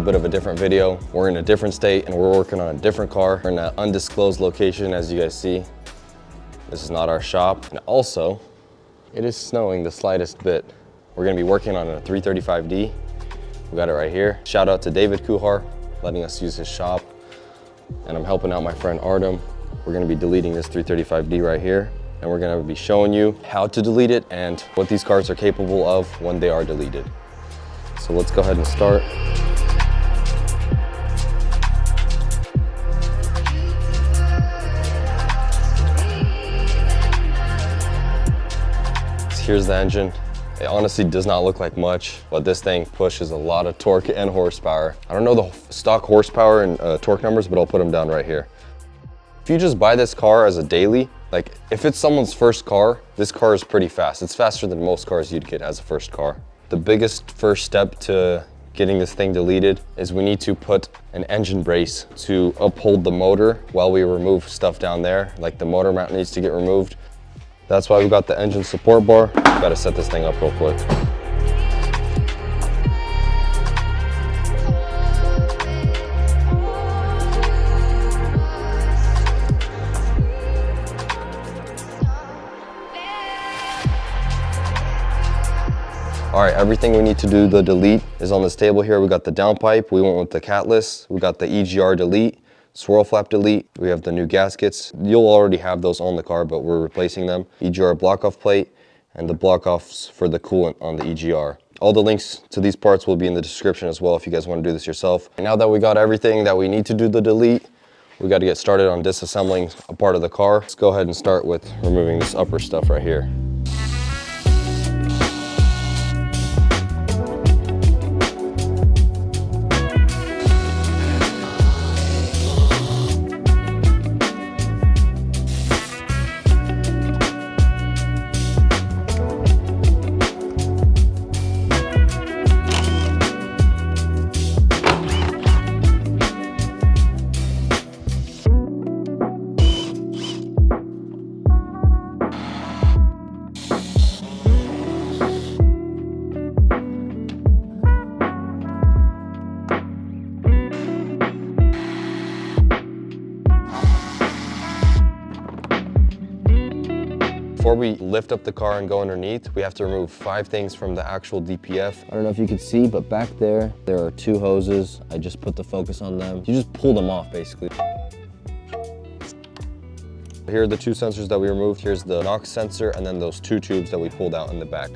bit of a different video. We're in a different state and we're working on a different car. We're in an undisclosed location, as you guys see. This is not our shop. And also, it is snowing the slightest bit. We're gonna be working on a 335D. We got it right here. Shout out to David Kuhar, letting us use his shop. And I'm helping out my friend Artem. We're gonna be deleting this 335D right here. And we're gonna be showing you how to delete it and what these cars are capable of when they are deleted. So let's go ahead and start. Here's the engine. It honestly does not look like much, but this thing pushes a lot of torque and horsepower. I don't know the stock horsepower and torque numbers, but I'll put them down right here. If you just buy this car as a daily, like if it's someone's first car, this car is pretty fast. It's faster than most cars you'd get as a first car. The biggest first step to getting this thing deleted is we need to put an engine brace to uphold the motor while we remove stuff down there. Like the motor mount needs to get removed. That's why we got the engine support bar. Gotta set this thing up real quick. All right, everything we need to do the delete is on this table here. We got the downpipe, we went with the catless, we got the EGR delete, swirl flap delete, we have the new gaskets. You'll already have those on the car, but we're replacing them. EGR block off plate and the block offs for the coolant on the EGR. All the links to these parts will be in the description as well if you guys want to do this yourself. And now that we got everything that we need to do the delete, we got to get started on disassembling a part of the car. Let's go ahead and start with removing this upper stuff right here. Before we lift up the car and go underneath, we have to remove 5 things from the actual DPF. I don't know if you can see, but back there are 2 hoses. I just put the focus on them. You just pull them off, basically. Here are the 2 sensors that we removed. Here's the NOx sensor, and then those 2 tubes that we pulled out in the back.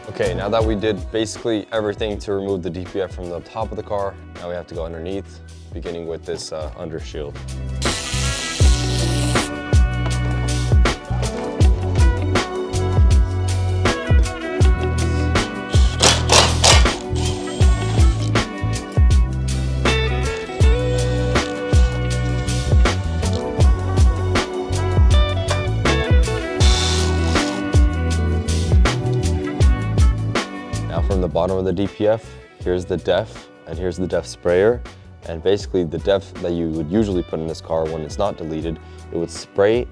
Okay, now that we did basically everything to remove the DPF from the top of the car, now we have to go underneath, beginning with this undershield. From the bottom of the DPF, here's the DEF and here's the DEF sprayer. And basically the DEF that you would usually put in this car when it's not deleted, it would spray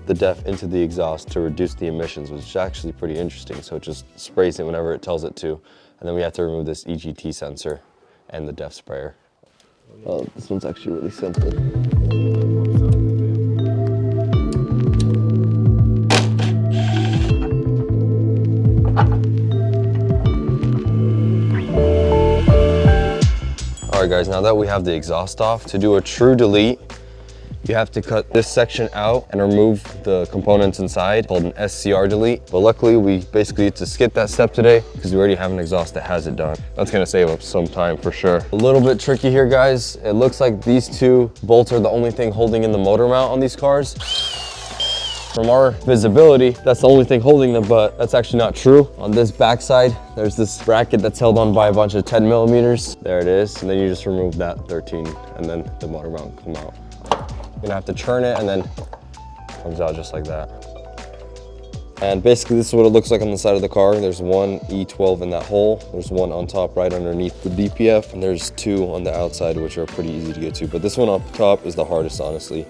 the DEF into the exhaust to reduce the emissions, which is actually pretty interesting. So it just sprays it whenever it tells it to. And then we have to remove this EGT sensor and the DEF sprayer. Oh, this one's actually really simple. All right guys, now that we have the exhaust off, to do a true delete, you have to cut this section out and remove the components inside, called an SCR delete. But luckily we basically get to skip that step today because we already have an exhaust that has it done. That's gonna save up some time for sure. A little bit tricky here guys. It looks like these 2 bolts are the only thing holding in the motor mount on these cars. From our visibility, that's the only thing holding them, but that's actually not true. On this backside, there's this bracket that's held on by a bunch of 10 millimeters. There it is, and then you just remove that 13, and then the motor mount will come out. You're gonna have to turn it, and then it comes out just like that. And basically this is what it looks like on the side of the car. There's one E12 in that hole. There's one on top right underneath the DPF, and there's two on the outside, which are pretty easy to get to. But this one up top is the hardest, honestly.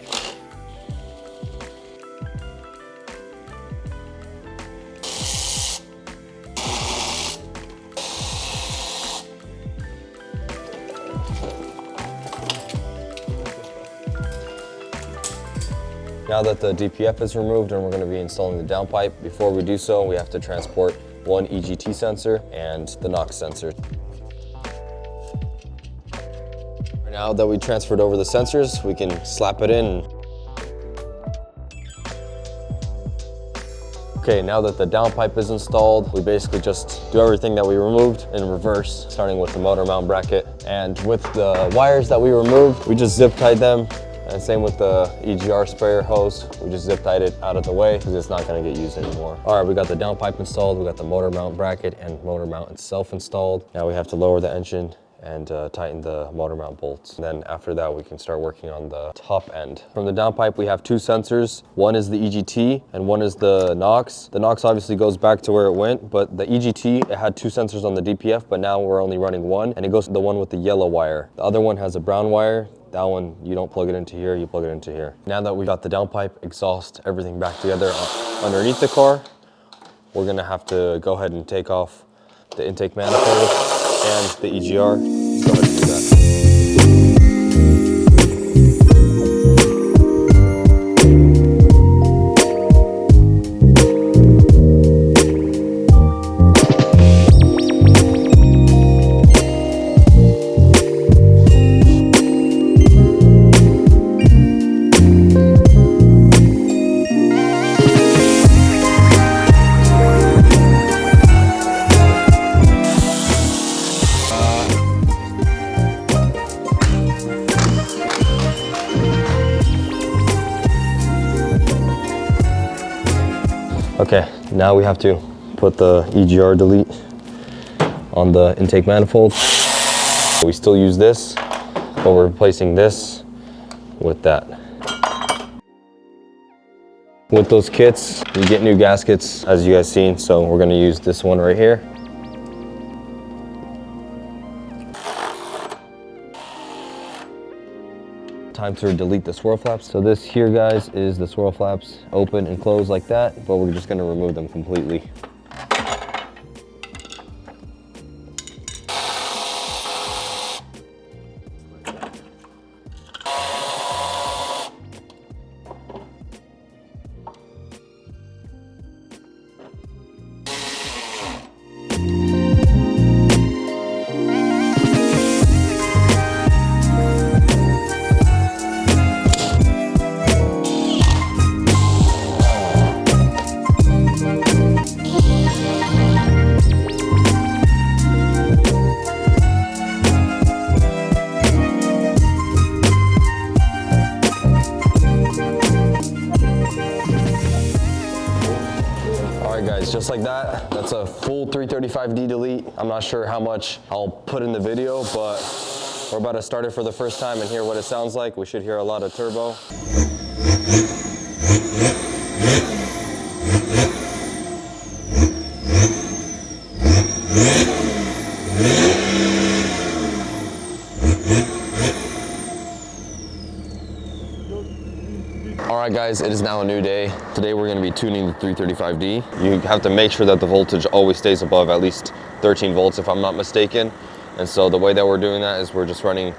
Now that the DPF is removed and we're going to be installing the downpipe, before we do so, we have to transport one EGT sensor and the NOx sensor. Now that we transferred over the sensors, we can slap it in. Okay, now that the downpipe is installed, we basically just do everything that we removed in reverse, starting with the motor mount bracket. And with the wires that we removed, we just zip tied them. And same with the EGR sprayer hose. We just zip tied it out of the way because it's not gonna get used anymore. All right, we got the downpipe installed. We got the motor mount bracket and motor mount itself installed. Now we have to lower the engine and tighten the motor mount bolts. And then after that, we can start working on the top end. From the downpipe, we have two sensors. One is the EGT and one is the NOx. The NOx obviously goes back to where it went, but the EGT, it had two sensors on the DPF, but now we're only running one, and it goes to the one with the yellow wire. The other one has a brown wire. That one, you don't plug it into here, you plug it into here. Now that we got the downpipe, exhaust, everything back together underneath the car, we're gonna have to go ahead and take off the intake manifold and the EGR. Let's go ahead and do that. Okay, now we have to put the EGR delete on the intake manifold. We still use this, but we're replacing this with that. With those kits, you get new gaskets, as you guys seen, so we're gonna use this one right here. Time to delete the swirl flaps. So this here, guys, is the swirl flaps, open and close like that, but we're just gonna remove them completely. Just like that, that's a full 335D delete. I'm not sure how much I'll put in the video, but we're about to start it for the first time and hear what it sounds like. We should hear a lot of turbo. Alright guys, it is now a new day. Today we're going to be tuning the 335D. You have to make sure that the voltage always stays above at least 13 volts if I'm not mistaken. And so the way that we're doing that is we're just running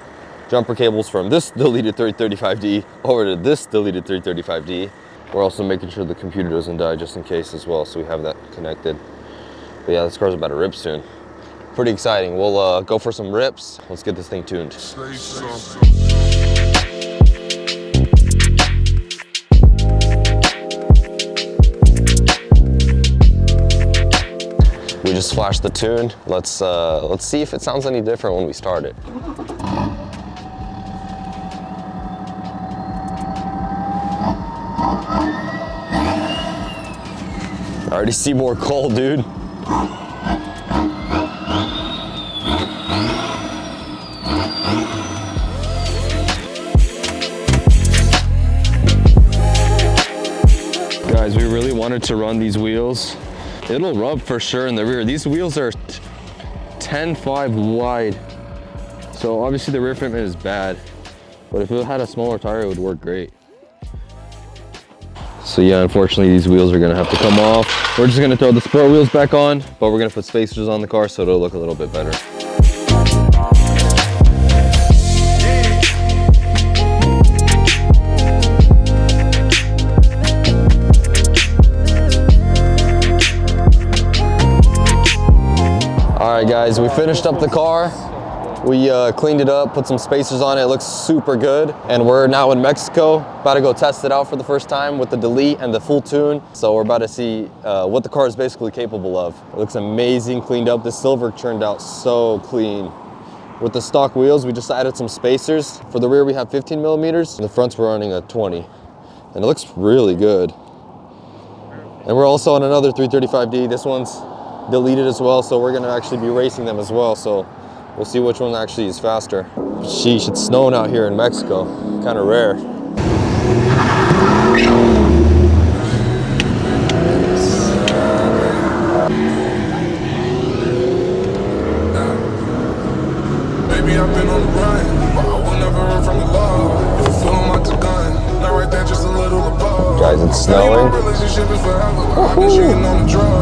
jumper cables from this deleted 335D over to this deleted 335D. We're also making sure the computer doesn't die just in case as well, so we have that connected. But yeah, this car's about to rip soon. Pretty exciting. We'll go for some rips. Let's get this thing tuned. We just flashed the tune. Let's see if it sounds any different when we start it. I already see more coal, dude. Guys, we really wanted to run these wheels. It'll rub for sure in the rear. These wheels are 10.5 wide. So obviously the rear fitment is bad, but if it had a smaller tire, it would work great. So yeah, unfortunately these wheels are gonna have to come off. We're just gonna throw the sport wheels back on, but we're gonna put spacers on the car so it'll look a little bit better. All right guys, we finished up the car. We cleaned it up, put some spacers on it. It looks super good. And we're now in Mexico, about to go test it out for the first time with the Delete and the full tune. So we're about to see what the car is basically capable of. It looks amazing, cleaned up. The silver turned out so clean. With the stock wheels, we just added some spacers. For the rear, we have 15 millimeters. And the fronts, we're running a 20. And it looks really good. And we're also on another 335D. This one's deleted as well, so we're gonna actually be racing them as well. So we'll see which one actually is faster. Sheesh, it's snowing out here in Mexico. Kind of rare. Baby, I've been on the run, but I will never run from the law. If you feel I'm the gun, not right there, just a little above. Guys, it's snowing. Relationship is forever. I've been shooting on the drug.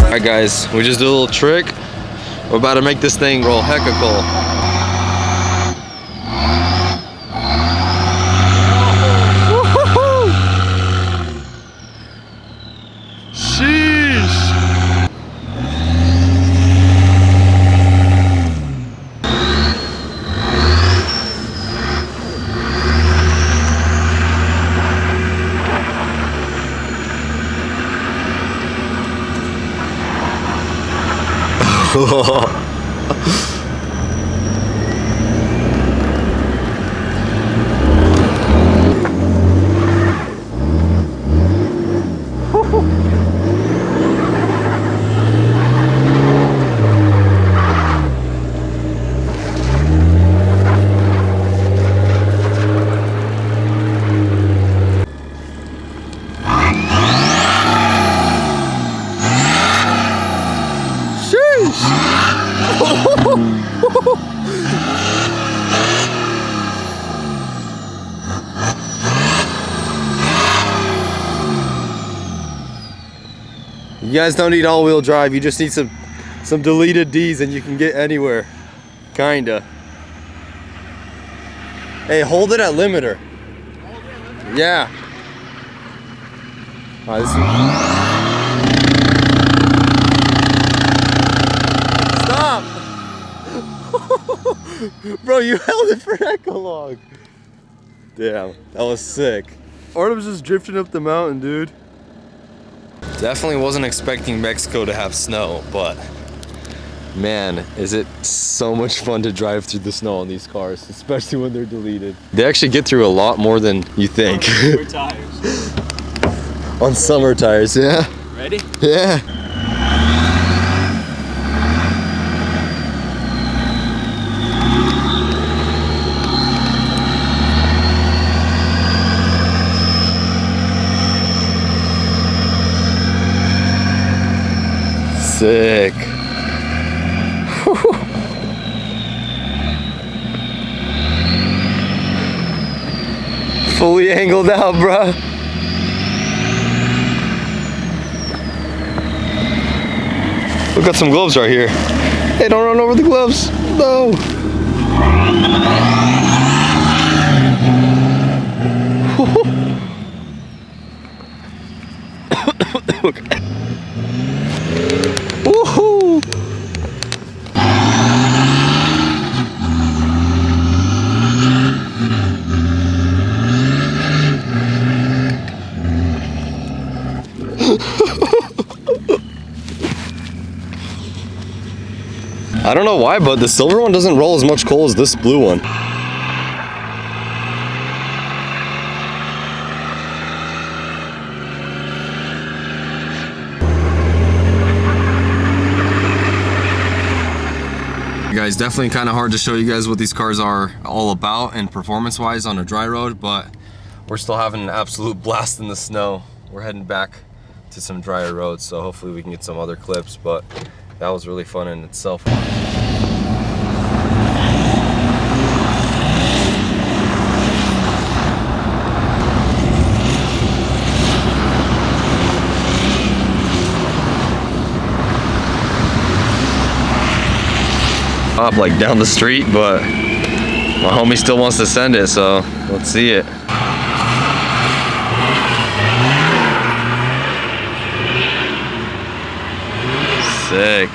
Alright guys, we just did a little trick. We're about to make this thing roll hecka cool. You guys don't need all-wheel drive, you just need some deleted Ds and you can get anywhere. Kinda. Hey, hold it at limiter. Yeah. All right, this is... Stop! Bro, you held it for heck long. Damn, that was sick. Artem's just drifting up the mountain, dude. Definitely wasn't expecting Mexico to have snow, but man, is it so much fun to drive through the snow on these cars, especially when they're deleted. They actually get through a lot more than you think. On tires. On summer tires, yeah. Ready? Yeah. Sick. Fully angled out, bruh. We got some gloves right here. Hey, don't run over the gloves. No. Okay. Woohoo! I don't know why, but the silver one doesn't roll as much coal as this blue one. guys, definitely kind of hard to show you guys what these cars are all about and performance wise on a dry road, but we're still having an absolute blast in the snow. We're heading back to some drier roads, so hopefully we can get some other clips, but that was really fun in itself. Up like down the street, but my homie still wants to send it, so let's see it. Sick.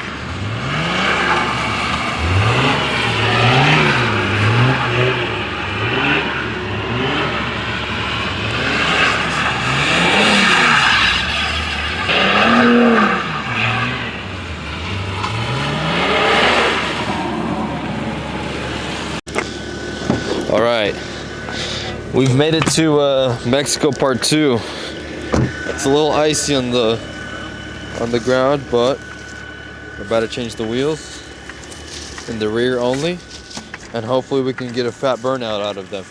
All right, we've made it to Mexico Part 2. It's a little icy on the ground, but we're about to change the wheels in the rear only, and hopefully we can get a fat burnout out of them.